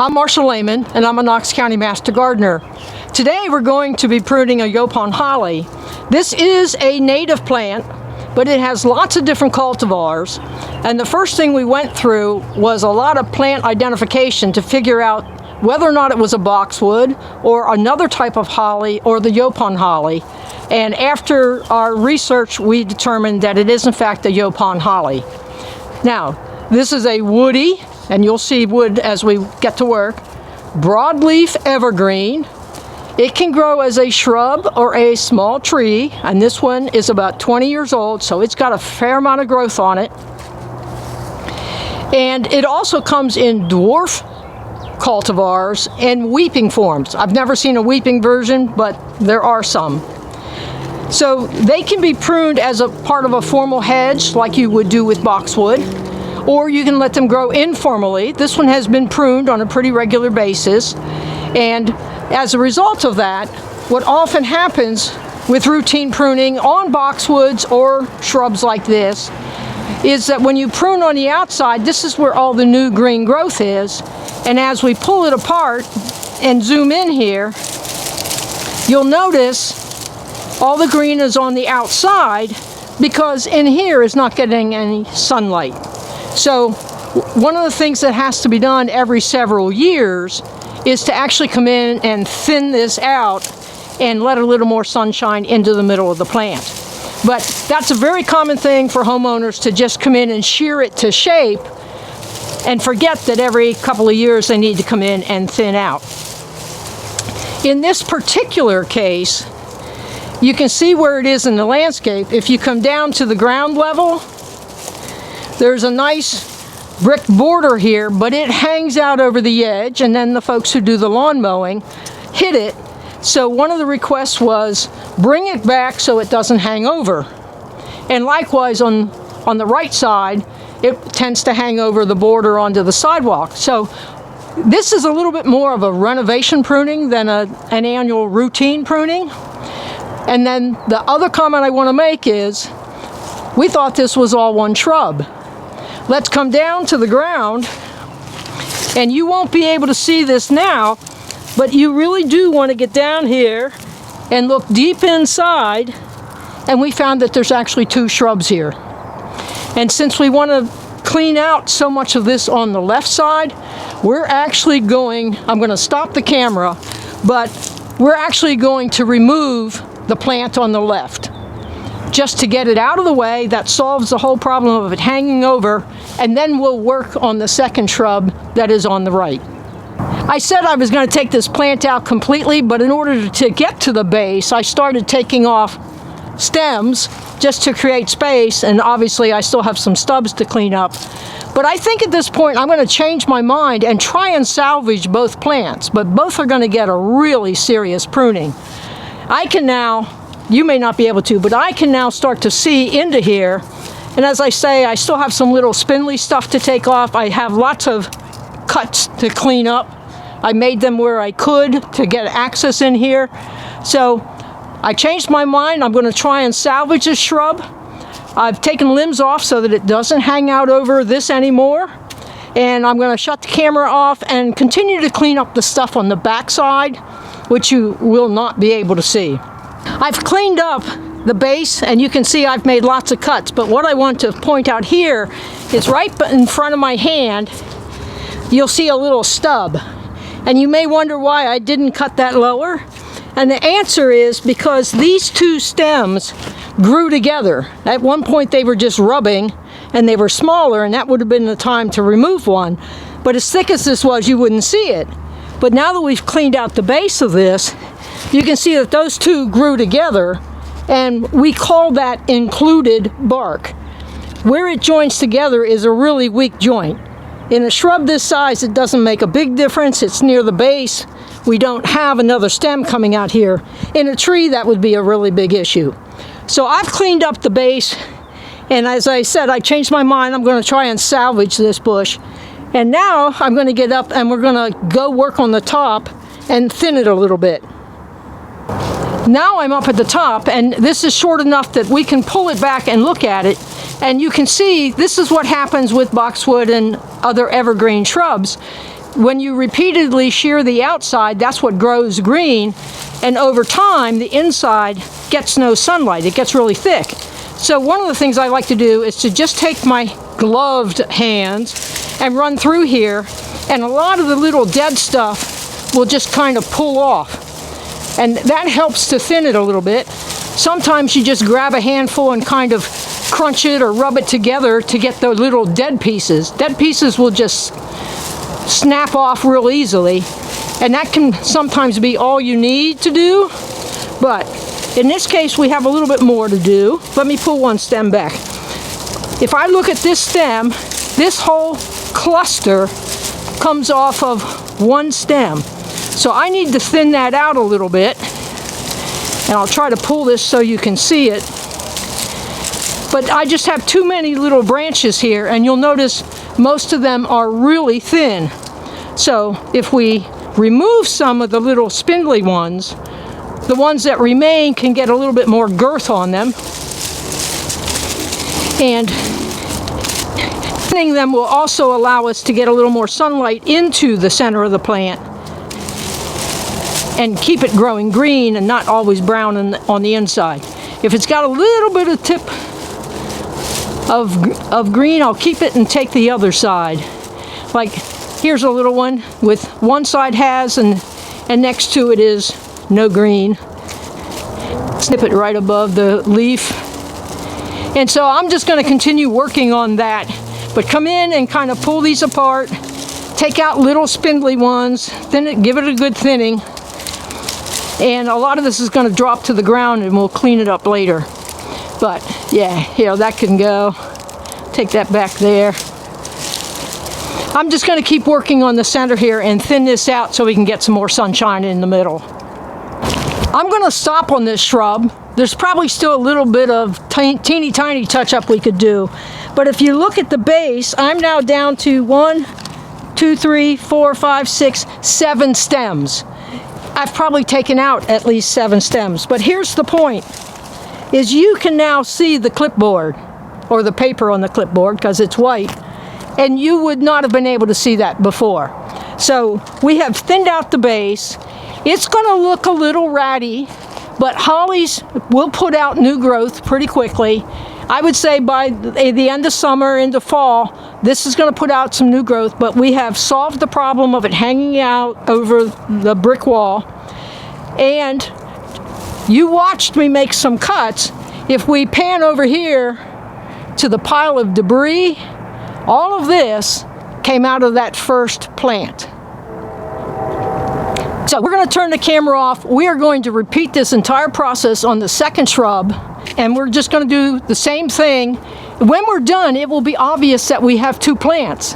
I'm Marcia Lehman, and I'm a Knox County Master Gardener. Today we're going to be pruning a Yaupon Holly. This is a native plant, but it has lots of different cultivars. And the first thing we went through was a lot of plant identification to figure out whether or not it was a boxwood or another type of holly or the Yaupon Holly. And after our research, we determined that it is in fact a Yaupon Holly. Now, this is a woody, and you'll see wood as we get to work, broadleaf evergreen. It can grow as a shrub or a small tree, and this one is about 20 years old, so it's got a fair amount of growth on it. And it also comes in dwarf cultivars and weeping forms. I've never seen a weeping version, but there are some. So they can be pruned as a part of a formal hedge like you would do with boxwood, or you can let them grow informally. This one has been pruned on a pretty regular basis, and as a result of that, what often happens with routine pruning on boxwoods or shrubs like this is that when you prune on the outside, this is where all the new green growth is, and as we pull it apart and zoom in here, you'll notice all the green is on the outside because in here is not getting any sunlight. So one of the things that has to be done every several years is to actually come in and thin this out and let a little more sunshine into the middle of the plant. But that's a very common thing for homeowners to just come in and shear it to shape and forget that every couple of years they need to come in and thin out. In this particular case, you can see where it is in the landscape. If you come down to the ground level, there's a nice brick border here, but it hangs out over the edge, and then the folks who do the lawn mowing hit it. So one of the requests was bring it back so it doesn't hang over. And likewise on the right side, it tends to hang over the border onto the sidewalk. So this is a little bit more of a renovation pruning than an annual routine pruning. And then the other comment I want to make is we thought this was all one shrub. Let's come down to the ground, and you won't be able to see this now, but you really do want to get down here and look deep inside, and we found that there's actually two shrubs here. And since we want to clean out so much of this on the left side, we're actually going, I'm going to stop the camera, but we're actually going to remove the plant on the left just to get it out of the way. That solves the whole problem of it hanging over, and then we'll work on the second shrub that is on the right. I said I was going to take this plant out completely, but in order to get to the base, I started taking off stems just to create space, and obviously I still have some stubs to clean up. But I think at this point I'm going to change my mind and try and salvage both plants, but both are going to get a really serious pruning. I can now, you may not be able to, but I can now start to see into here. And as I say, I still have some little spindly stuff to take off. I have lots of cuts to clean up. I made them where I could to get access in here. So I changed my mind. I'm going to try and salvage this shrub. I've taken limbs off so that it doesn't hang out over this anymore. And I'm going to shut the camera off and continue to clean up the stuff on the backside, which you will not be able to see. I've cleaned up the base, and you can see I've made lots of cuts, but what I want to point out here is right in front of my hand, you'll see a little stub. And you may wonder why I didn't cut that lower. And the answer is because these two stems grew together. At one point they were just rubbing, and they were smaller, and that would have been the time to remove one. But as thick as this was, you wouldn't see it. But now that we've cleaned out the base of this, you can see that those two grew together, and we call that included bark. Where it joins together is a really weak joint. In a shrub this size, it doesn't make a big difference. It's near the base. We don't have another stem coming out here. In a tree, that would be a really big issue. So I've cleaned up the base, and as I said, I changed my mind. I'm going to try and salvage this bush. And now I'm going to get up and we're going to go work on the top and thin it a little bit. Now I'm up at the top, and this is short enough that we can pull it back and look at it, and you can see this is what happens with boxwood and other evergreen shrubs. when you repeatedly shear the outside, that's what grows green, and over time the inside gets no sunlight. It gets really thick. So one of the things I like to do is to just take my gloved hands and run through here, and a lot of the little dead stuff will just kind of pull off, and that helps to thin it a little bit. Sometimes you just grab a handful and kind of crunch it or rub it together to get the little dead pieces. Dead pieces will just snap off real easily, and that can sometimes be all you need to do, but in this case we have a little bit more to do. Let me pull one stem back. If I look at this stem, this whole cluster comes off of one stem, so I need to thin that out a little bit, and I'll try to pull this so you can see it. But I just have too many little branches here, and you'll notice most of them are really thin. So if we remove some of the little spindly ones, the ones that remain can get a little bit more girth on them. And thinning them will also allow us to get a little more sunlight into the center of the plant and keep it growing green and not always brown on the inside. If it's got a little bit of tip of green, I'll keep it and take the other side. Like here's a little one with one side has and next to it is no green. Snip it right above the leaf. And so I'm just going to continue working on that, but come in and kind of pull these apart, take out little spindly ones, then give it a good thinning, and a lot of this is going to drop to the ground and we'll clean it up later. But yeah, you know, that can go. Take that back there. I'm just going to keep working on the center here and thin this out so we can get some more sunshine in the middle. I'm going to stop on this shrub. There's probably still a little bit of teeny tiny touch up we could do. But if you look at the base, I'm now down to 1, 2, 3, 4, 5, 6, 7 stems. I've probably taken out at least 7 stems. But here's the point, is you can now see the clipboard, or the paper on the clipboard, because it's white, and you would not have been able to see that before. So we have thinned out the base. It's going to look a little ratty, but hollies will put out new growth pretty quickly. I would say by the end of summer into fall, this is going to put out some new growth, but we have solved the problem of it hanging out over the brick wall. And you watched me make some cuts. If we pan over here to the pile of debris, all of this came out of that first plant. So we're going to turn the camera off. We are going to repeat this entire process on the second shrub, and we're just going to do the same thing. When we're done, it will be obvious that we have 2 plants.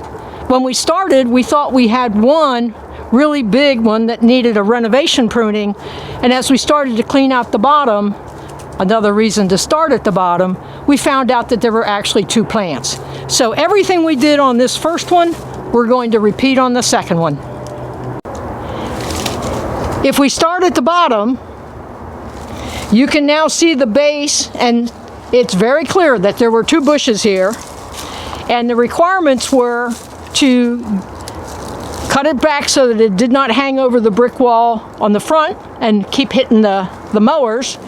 When we started, we thought we had one really big one that needed a renovation pruning, and as we started to clean out the bottom, another reason to start at the bottom, we found out that there were actually 2 plants. So everything we did on this first one, we're going to repeat on the second one. If we start at the bottom, you can now see the base, and it's very clear that there were 2 bushes here, and the requirements were to cut it back so that it did not hang over the brick wall on the front and keep hitting the mowers,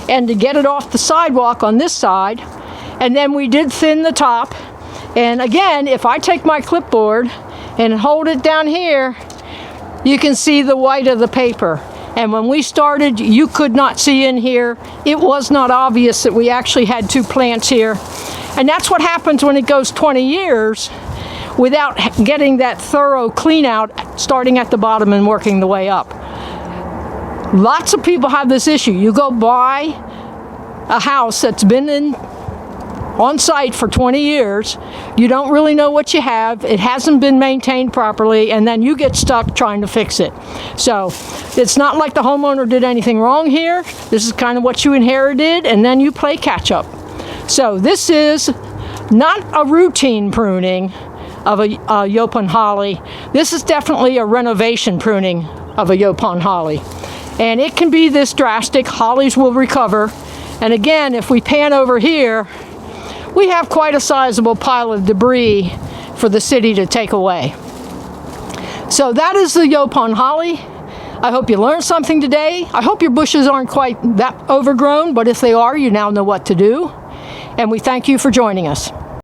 and to get it off the sidewalk on this side. And then we did thin the top, and again, if I take my clipboard and hold it down here, you can see the white of the paper. And when we started, you could not see in here. It was not obvious that we actually had 2 plants here. And that's what happens when it goes 20 years without getting that thorough clean out, starting at the bottom and working the way up. Lots of people have this issue. You go buy a house that's been on site for 20 years, you don't really know what you have, it hasn't been maintained properly, and then you get stuck trying to fix it. So it's not like the homeowner did anything wrong here. This is kind of what you inherited, and then you play catch up. So this is not a routine pruning of a Yaupon holly. This is definitely a renovation pruning of a Yaupon holly. And it can be this drastic. Hollies will recover. And again, if we pan over here, we have quite a sizable pile of debris for the city to take away. So that is the Yaupon Holly. I hope you learned something today. I hope your bushes aren't quite that overgrown, but if they are, you now know what to do. And we thank you for joining us.